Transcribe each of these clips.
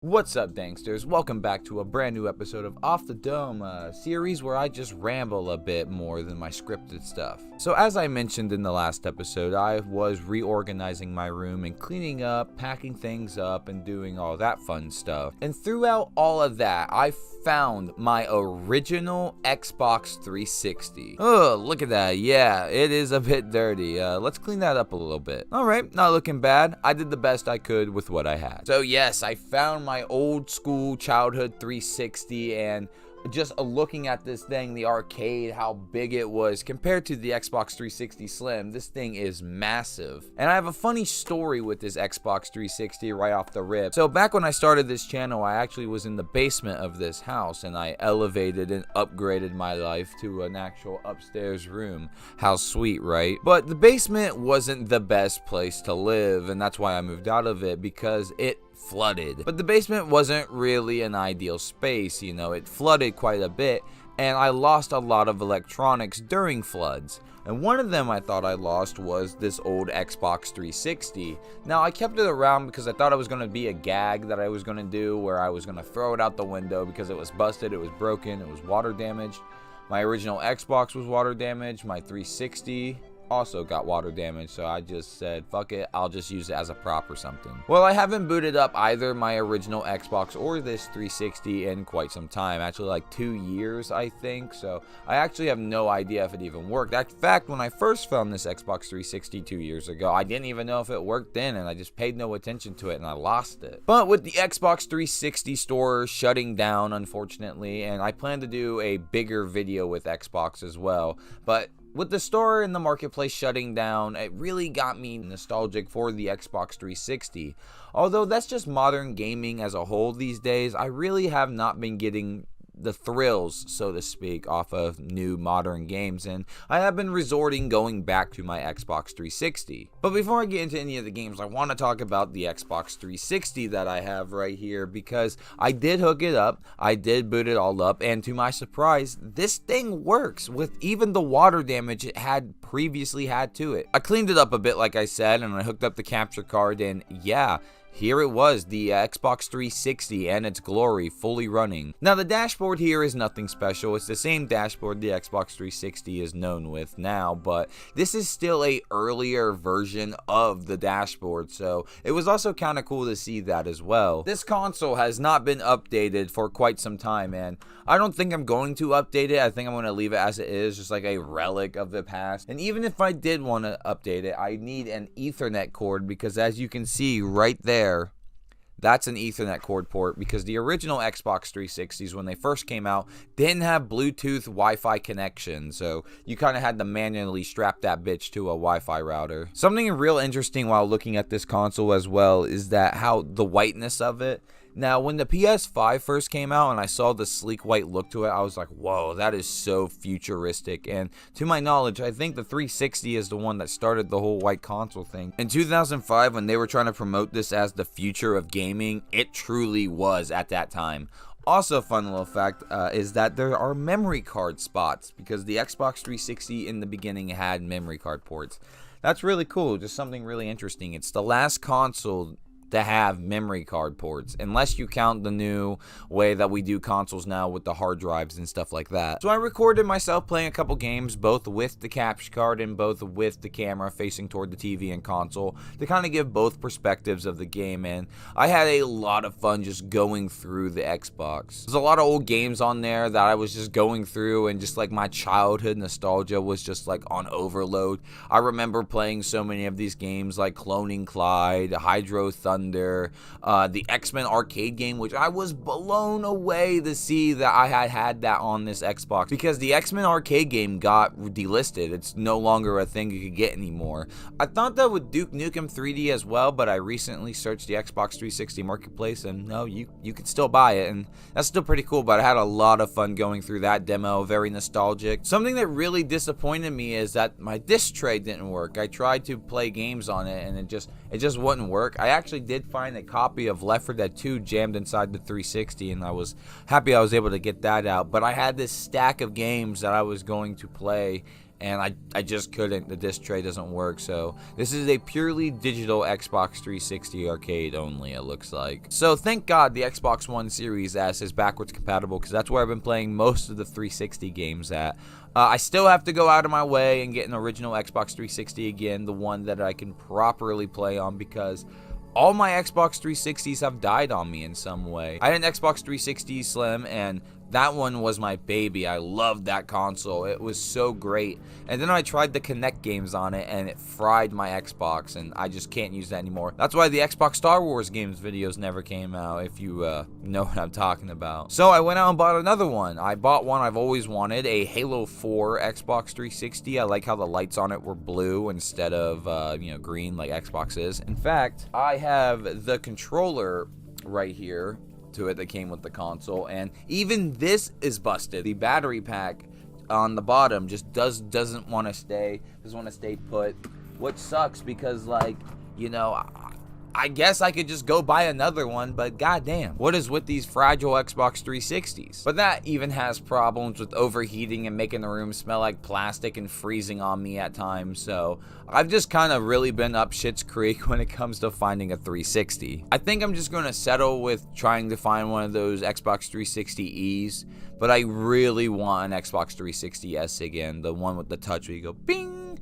What's up, Danksters? Welcome back to a brand new episode of Off the Dome, a series where I just ramble a bit more than my scripted stuff. So as I mentioned in the last episode, I was reorganizing my room and cleaning up, packing things up, and doing all that fun stuff. And throughout all of that, I found my original Xbox 360. Oh, look at that. Yeah, it is a bit dirty. Let's clean that up a little bit. Alright, not looking bad. I did the best I could with what I had. So yes, I found my old school childhood 360, and just looking at this thing, the arcade, how big it was compared to the Xbox 360 Slim, this thing is massive. And I have a funny story with this Xbox 360 right off the rip. So back when I started this channel, I actually was in the basement of this house, and I elevated and upgraded my life to an actual upstairs room. How sweet, right? But the basement wasn't the best place to live, and that's why I moved out of it, because it flooded. But the basement wasn't really an ideal space, you know, it flooded quite a bit, and I lost a lot of electronics during floods. And one of them I thought I lost was this old Xbox 360. Now, I kept it around because I thought it was going to be a gag that I was going to do, where I was going to throw it out the window because it was busted, it was broken, it was water damaged. My original Xbox was water damaged, my 360 also got water damage, so I just said, fuck it, I'll just use it as a prop or something. Well, I haven't booted up either my original Xbox or this 360 in quite some time, actually like 2 years, I think, so I actually have no idea if it even worked. In fact, when I first found this Xbox 360 2 years ago, I didn't even know if it worked then, and I just paid no attention to it, and I lost it. But with the Xbox 360 store shutting down, unfortunately, and I plan to do a bigger video with Xbox as well, but with the store and the marketplace shutting down, it really got me nostalgic for the Xbox 360. Although that's just modern gaming as a whole these days, I really have not been getting the thrills, so to speak, off of new modern games, and I have been going back to my Xbox 360. But before I get into any of the games, I want to talk about the Xbox 360 that I have right here, because I did hook it up, I did boot it all up, and to my surprise, this thing works with even the water damage it had previously had to it. I cleaned it up a bit, like I said, and I hooked up the capture card, and yeah, here it was, the Xbox 360 and its glory, fully running. Now, the dashboard here is nothing special. It's the same dashboard the Xbox 360 is known with now, but this is still a earlier version of the dashboard, so it was also kind of cool to see that as well. This console has not been updated for quite some time, and I don't think I'm going to update it. I think I'm going to leave it as it is, just like a relic of the past. And even if I did want to update it, I need an Ethernet cord, because as you can see right there, that's an Ethernet cord port, because the original Xbox 360s, when they first came out, didn't have Bluetooth Wi-Fi connection, so you kind of had to manually strap that bitch to a Wi-Fi router. Something real interesting while looking at this console as well is that how the whiteness of it. Now, when the PS5 first came out and I saw the sleek white look to it, I was like, whoa, that is so futuristic. And to my knowledge, I think the 360 is the one that started the whole white console thing. In 2005, when they were trying to promote this as the future of gaming, it truly was at that time. Also, fun little fact is that there are memory card spots, because the Xbox 360 in the beginning had memory card ports. That's really cool, just something really interesting. It's the last console to have memory card ports, unless you count the new way that we do consoles now with the hard drives and stuff like that. So I recorded myself playing a couple games, both with the capture card and both with the camera facing toward the TV and console, to kind of give both perspectives of the game, and I had a lot of fun just going through the Xbox. There's a lot of old games on there that I was just going through, and just like my childhood nostalgia was just like on overload. I remember playing so many of these games like Cloning Clyde, Hydro Thunder, the X-Men arcade game, which I was blown away to see that I had that on this Xbox, because the X-Men arcade game got delisted. It's no longer a thing you could get anymore. I thought that with Duke Nukem 3D as well, but I recently searched the Xbox 360 marketplace, and no, you could still buy it, and that's still pretty cool. But I had a lot of fun going through that demo, very nostalgic. Something that really disappointed me is that my disc tray didn't work. I tried to play games on it, and it just wouldn't work. I actually did find a copy of Left 4 Dead 2 jammed inside the 360, and I was happy I was able to get that out. But I had this stack of games that I was going to play, and I just couldn't. The disc tray doesn't work, so this is a purely digital Xbox 360 arcade only, it looks like. So thank God the Xbox One Series S is backwards compatible, because that's where I've been playing most of the 360 games at. I still have to go out of my way and get an original Xbox 360 again, the one that I can properly play on, because all my Xbox 360s have died on me in some way. I had an Xbox 360 Slim, and that one was my baby. I loved that console. It was so great. And then I tried the Kinect games on it, and it fried my Xbox, and I just can't use that anymore. That's why the Xbox Star Wars games videos never came out, if you know what I'm talking about. So I went out and bought another one. I bought one I've always wanted, a Halo 4 Xbox 360. I like how the lights on it were blue instead of green like Xbox is. In fact, I have the controller right here to it that came with the console, and even this is busted. The battery pack on the bottom just doesn't want to stay put, which sucks, because I guess I could just go buy another one, but goddamn, what is with these fragile Xbox 360s? But that even has problems with overheating and making the room smell like plastic and freezing on me at times, so I've just kind of really been up shit's creek when it comes to finding a 360. I think I'm just going to settle with trying to find one of those Xbox 360Es, but I really want an Xbox 360S again, the one with the touch where you go bing.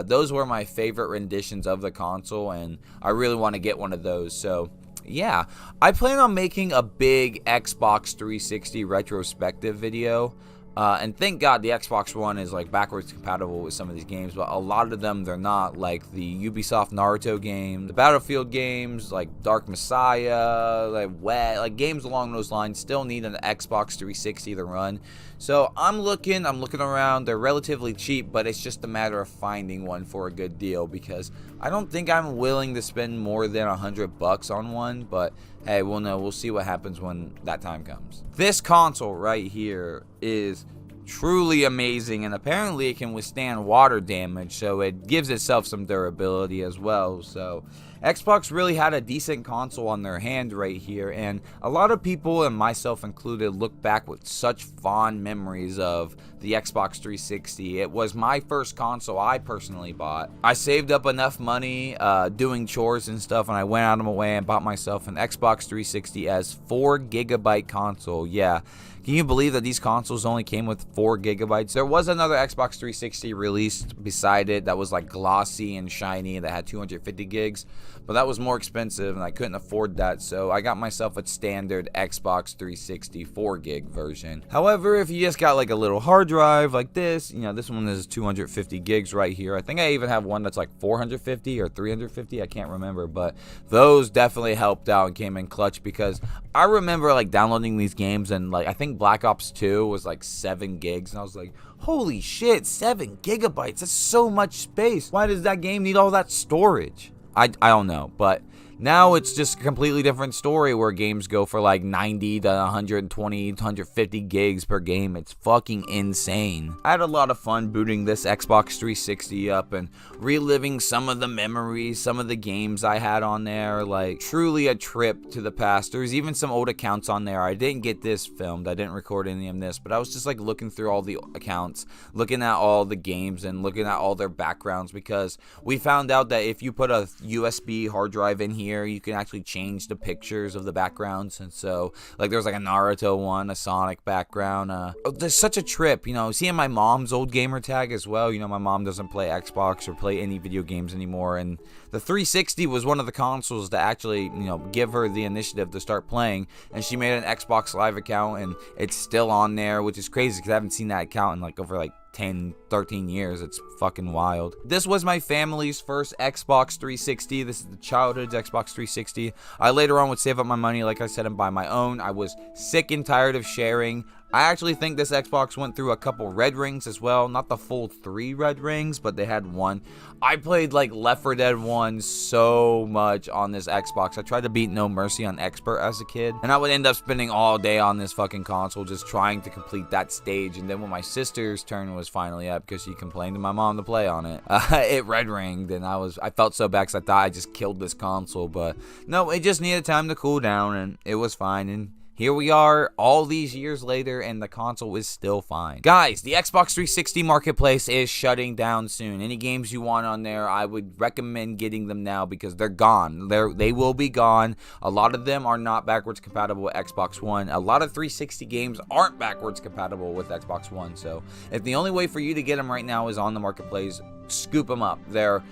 Those were my favorite renditions of the console, and I really want to get one of those. So yeah, I plan on making a big Xbox 360 retrospective video. And thank God the Xbox One is like backwards compatible with some of these games, but a lot of them they're not, like the Ubisoft Naruto game, the Battlefield games, like Dark Messiah, like games along those lines still need an Xbox 360 to run. So I'm looking around. They're relatively cheap, but it's just a matter of finding one for a good deal, because I don't think I'm willing to spend more than $100 on one, but hey, we'll know. We'll see what happens when that time comes. This console right here is truly amazing, and apparently it can withstand water damage, so it gives itself some durability as well. So Xbox really had a decent console on their hand right here, and a lot of people, and myself included, look back with such fond memories of the Xbox 360. It was my first console I personally bought. I saved up enough money doing chores and stuff, and I went out of my way and bought myself an Xbox 360S 4GB console. Yeah. Can you believe that these consoles only came with 4GB? There was another Xbox 360 released beside it that was like glossy and shiny that had 250 gigs, but that was more expensive and I couldn't afford that, so I got myself a standard Xbox 360 4GB version. However, if you just got like a little hard drive like this, this one is 250 gigs right here. I think I even have one that's like 450 or 350, I can't remember, but those definitely helped out and came in clutch, because I remember like downloading these games, and like I think Black Ops 2 was like 7 gigs, and I was like, holy shit, 7GB, that's so much space. Why does that game need all that storage? I don't know, but now it's just a completely different story where games go for like 90 to 120, 150 gigs per game. It's fucking insane. I had a lot of fun booting this Xbox 360 up and reliving some of the memories, some of the games I had on there. Like, truly a trip to the past. There's even some old accounts on there. I didn't get this filmed. I didn't record any of this, but I was just like looking through all the accounts, looking at all the games and looking at all their backgrounds, because we found out that if you put a USB hard drive in here, you can actually change the pictures of the backgrounds. And so like there's like a Naruto one, a Sonic background. There's such a trip, seeing my mom's old gamer tag as well. My mom doesn't play Xbox or play any video games anymore, and the 360 was one of the consoles to actually give her the initiative to start playing, and she made an Xbox Live account, and it's still on there, which is crazy because I haven't seen that account in like over like 10, 13 years. It's fucking wild. This was my family's first Xbox 360. This is the childhood's Xbox 360. I later on would save up my money, like I said, and buy my own. I was sick and tired of sharing. I actually think this Xbox went through a couple red rings as well. Not the full 3 red rings, but they had one. I played like Left 4 Dead 1 so much on this Xbox. I tried to beat No Mercy on Expert as a kid, and I would end up spending all day on this fucking console just trying to complete that stage. And then when my sister's turn was finally up, because she complained to my mom to play on it, it red ringed, and I felt so bad because I thought I just killed this console. But no, it just needed time to cool down, and it was fine. And here we are all these years later, and the console is still fine. Guys, the Xbox 360 marketplace is shutting down soon. Any games you want on there, I would recommend getting them now because they're gone. They will be gone. A lot of them are not backwards compatible with Xbox One. A lot of 360 games aren't backwards compatible with Xbox One. So if the only way for you to get them right now is on the marketplace, scoop them up. They're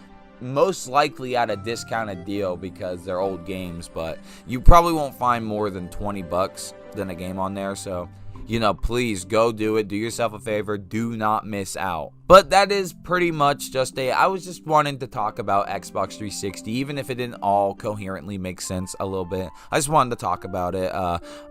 most likely at a discounted deal because they're old games, but you probably won't find more than 20 bucks than a game on there. So, you know, please go do it. Do yourself a favor. Do not miss out. But that is pretty much just I was just wanting to talk about Xbox 360, even if it didn't all coherently make sense a little bit. I just wanted to talk about it.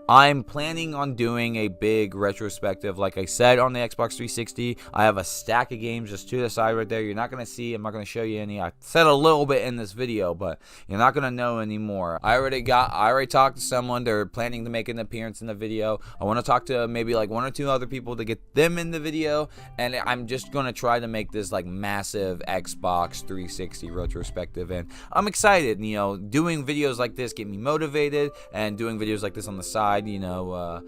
I'm planning on doing a big retrospective, like I said, on the Xbox 360. I have a stack of games just to the side right there. You're not going to see. I'm not going to show you any. I said a little bit in this video, but you're not going to know anymore. I already talked to someone. They're planning to make an appearance in the video. I want to talk to maybe like 1 or 2 other people to get them in the video, and I'm just going to try to make this like massive Xbox 360 retrospective, and I'm excited. You know, doing videos like this get me motivated, and doing videos like this on the side, you know,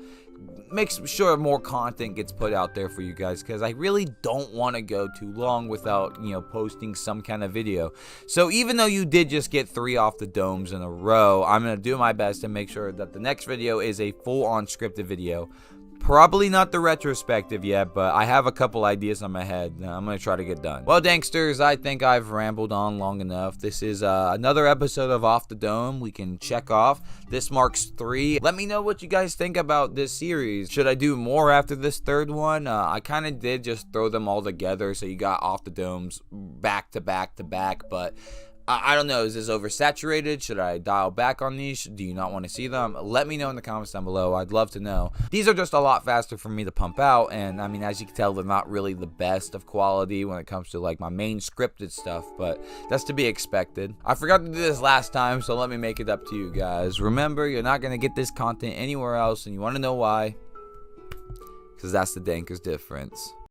makes sure more content gets put out there for you guys, because I really don't want to go too long without, you know, posting some kind of video. So even though you did just get 3 off the domes in a row, I'm going to do my best to make sure that the next video is a full-on scripted video. Probably not the retrospective yet, but I have a couple ideas on my head that I'm going to try to get done. Well, Danksters, I think I've rambled on long enough. This is another episode of Off the Dome. We can check off. This marks 3. Let me know what you guys think about this series. Should I do more after this 3rd one? I kind of did just throw them all together, so you got Off the Domes back to back to back, but I don't know. Is this oversaturated? Should I dial back on these? Do you not want to see them? Let me know in the comments down below. I'd love to know. These are just a lot faster for me to pump out, and I mean, as you can tell, they're not really the best of quality when it comes to like my main scripted stuff, but that's to be expected. I forgot to do this last time, so let me make it up to you guys. Remember, you're not going to get this content anywhere else, and you want to know why? Because that's the Dankers difference.